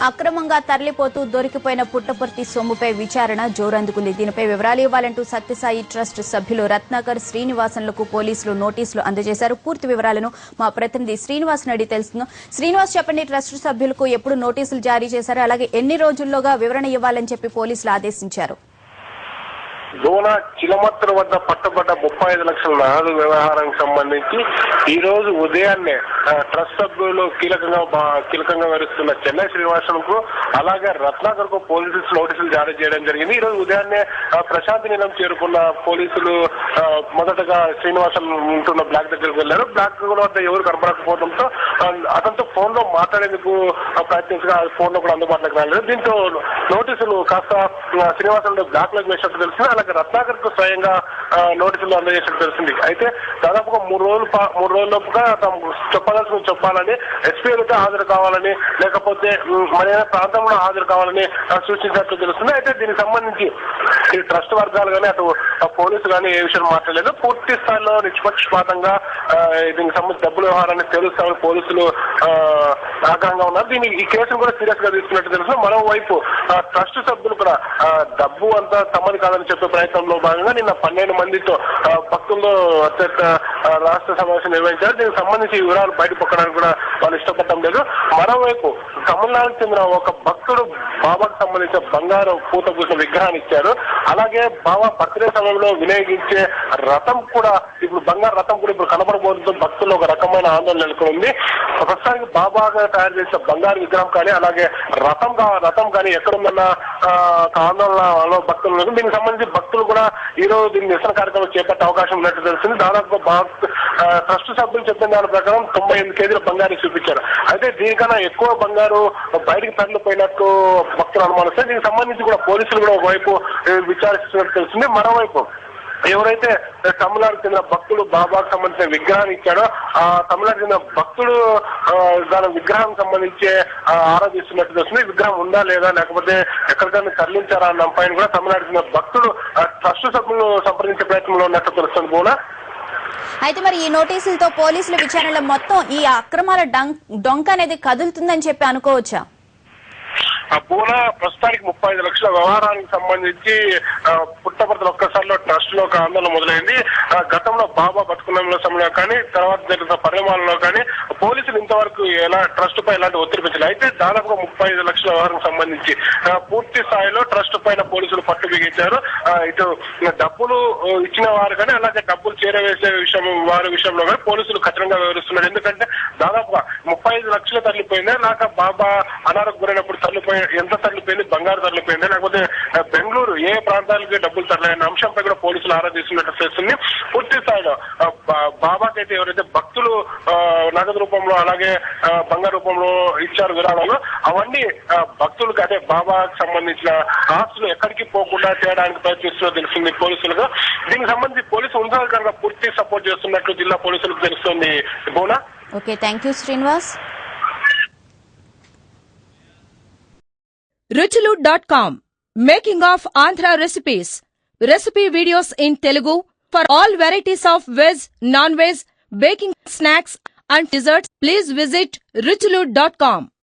అక్రమంగా తరలిపోతూ దొరికిపోయిన పుట్టపర్తి సొమ్ముపై విచారణ జోరందుకుంది. దీనిపై వివరాలు ఇవ్వాలంటూ సత్యసాయి ట్రస్ట్ సభ్యులు రత్నాకర్ శ్రీనివాసన్లకు పోలీసులు నోటీసులు అందజేశారు. పూర్తి వివరాలను మా ప్రతినిధి శ్రీనివాస్ అడిగి తెలుస్తున్నాం. శ్రీనివాస్, చెప్పండి, ట్రస్ట్ సభ్యులకు ఎప్పుడు నోటీసులు జారీ చేశారు, అలాగే ఎన్ని రోజుల్లోగా వివరణ ఇవ్వాలని చెప్పి పోలీసులు ఆదేశించారు? దోన చిలమత్తరు వద్ద పట్టుబడ్డ 35 లక్షల నగదు వ్యవహారానికి సంబంధించి ఈ రోజు ఉదయాన్నే ట్రస్ట్ సభ్యులు కీలకంగా వ్యవహరిస్తున్న చెన్నై శ్రీనివాసన్కు అలాగే రత్నాకర్ కు పోలీసులు నోటీసులు జారీ చేయడం జరిగింది. ఈ రోజు ఉదయాన్నే ప్రశాంతి నిలయం చేరుకున్న పోలీసులు మొదటగా శ్రీనివాసన్ ఉంటున్న బ్లాక్ దగ్గరకు వెళ్లారు. బ్లాక్ వద్ద ఎవరు కనపడకపోవడంతో అతనితో ఫోన్ లో మాట్లాడేందుకు ప్రయత్నించగా ఫోన్ లో కూడా అందుబాటులోకి రాలేదు. దీంతో నోటీసులు కాస్త శ్రీనివాసన్ బ్లాక్ లోకి వేసినట్టు తెలిసింది. అలాగే రత్నాకర్ కు స్వయంగా నోటీసులు అందజేసినట్టు తెలిసింది. అయితే దాదాపుగా 3 రోజుల్లోపుగా తాము చెప్పాలని ఎస్పీ ఎదుట హాజరు కావాలని లేకపోతే మరేదైనా ప్రాంతంలో హాజరు కావాలని సూచించినట్లు తెలుస్తుంది. అయితే దీనికి సంబంధించి ఈ ట్రస్ట్ వర్గాలు కానీ అటు పోలీసులు కానీ ఏ విషయం మాట్లాడలేదు. పూర్తి స్థాయిలో నిష్పక్షపాతంగా దీనికి సంబంధించి డబ్బుల వ్యవహారాన్ని తెలుస్తామని పోలీసులు ఆగ్రహంగా ఉన్నారు. ఈ కేసును కూడా సీరియస్ గా తీసుకున్నట్టు తెలుసు. మరోవైపు ట్రస్ట్ సభ్యులు కూడా డబ్బు అంతా తమది కాదని చెప్పే ప్రయత్నంలో భాగంగా నిన్న 12 మందితో భక్తుల్లో అత్యంత రాష్ట్ర సమావేశం నిర్వహించారు. దీనికి సంబంధించి వివరాలు బయటపక్కడానికి కూడా వాళ్ళు ఇష్టపడటం లేదు. మరోవైపు తమిళనాడుకు చెందిన ఒక భక్తుడు బాబాకు సంబంధించిన బంగారం పూత పూసిన విగ్రహాన్ని ఇచ్చారు. అలాగే బాబా బర్త్డే సమయంలో వినియోగించే రథం కూడా బంగారు రథం కూడా ఇప్పుడు కనపడబోతుందో భక్తుల్లో ఒక రకమైన ఆందోళన నెలకొంది. ప్రస్తుతానికి బాబాగా తయారు చేసిన బంగారు విగ్రహం కానీ అలాగే రథం కానీ ఎక్కడుందన్న ఆందోళనలో భక్తులు ఉన్నారు. దీనికి సంబంధించి భక్తులు కూడా ఈ రోజు దీన్ని నిరసన కార్యక్రమం చేపట్టే అవకాశం ఉన్నట్టు తెలిసింది. దాదాపుగా ట్రస్ట్ సభ్యులు చెప్పిన దాని ప్రకారం 98 కేజీల బంగారు చూపించారు. అయితే దీనికన్నా ఎక్కువ బంగారు బయటికి తరలిపోయినట్టు భక్తులు అనుమానిస్తారు. దీనికి సంబంధించి కూడా పోలీసులు కూడా ఒకవైపు విచారిస్తున్నట్టు తెలిసింది. మరోవైపు ఎవరైతే తమిళనాడుకు చెందిన భక్తుడు బాబాకు సంబంధించిన విగ్రహాన్ని ఇచ్చాడో ఆ తమిళనాడు చెందిన భక్తుడు దాని విగ్రహం సంబంధించి ఆరాధిస్తున్నట్టు తెలుస్తుంది. విగ్రహం ఉందా లేదా లేకపోతే ఎక్కడికైనా తరలించారా అన్న పైన కూడా తమిళనాడు చెందిన భక్తుడు ట్రస్ట్ సభ్యులను సంప్రదించే ప్రయత్నంలో ఉన్నట్టు తెలుస్తుంది. బోనా, అయితే మరి ఈ నోటీసులతో పోలీసుల విచారణలో మొత్తం ఈ అక్రమాల డొంక అనేది కదులుతుందని చెప్పి అనుకోవచ్చా? పూనా ప్రస్తుతానికి 35 లక్షల వ్యవహారానికి సంబంధించి పుట్టపర్తిలో ఒక్కసారిలో ట్రస్ట్ లో ఒక ఆందోళన మొదలైంది. గతంలో బాబా బతుకున్న సమయంలో కానీ తర్వాత జరిగిన పరిణామాలలో కానీ పోలీసులు ఇంతవరకు ట్రస్ట్ పై ఎలాంటి ఒత్తిడి పెంచారు. అయితే దాదాపుగా 35 లక్షల వ్యవహారం సంబంధించి పూర్తి స్థాయిలో ట్రస్ట్ పైన పోలీసులు పట్టు బిగించారు. ఇటు డబ్బులు ఇచ్చిన వారు కానీ అలాగే డబ్బులు చేరవేసే వారి విషయంలో కానీ పోలీసులు కఠినంగా వ్యవహరిస్తున్నారు. ఎందుకంటే దాదాపుగా 35 లక్షలు తరలిపోయిందా లేక బాబా అనారోగ్యం గురైనప్పుడు ఎంత తరలిపోయింది, బంగారు తరలిపోయింది లేకపోతే బెంగళూరు ఏ ప్రాంతాలకి డబ్బులు తరలిన అంశంపై కూడా పోలీసులు ఆరాధిస్తున్నట్టు తెలుస్తుంది. పూర్తి స్థాయిలో బాబాకైతే ఎవరైతే భక్తులు నగదు రూపంలో అలాగే బంగారు రూపంలో ఇచ్చారు విరాళాలు, అవన్నీ భక్తులకు అదే బాబాకు సంబంధించిన ఆస్తులు ఎక్కడికి పోకుండా చేయడానికి ప్రయత్నిస్తున్నట్టు తెలుస్తుంది పోలీసులకు. దీనికి సంబంధించి పోలీసు ఉన్నతాధికారులుగా పూర్తి సపోర్ట్ చేస్తున్నట్లు జిల్లా పోలీసులకు తెలుస్తుంది. బోనా, okay, thank you Srinivas. ruchulu.com, making of Andhra recipes. Recipe videos in Telugu for all varieties of veg, non-veg, baking snacks and desserts. Please visit ruchulu.com.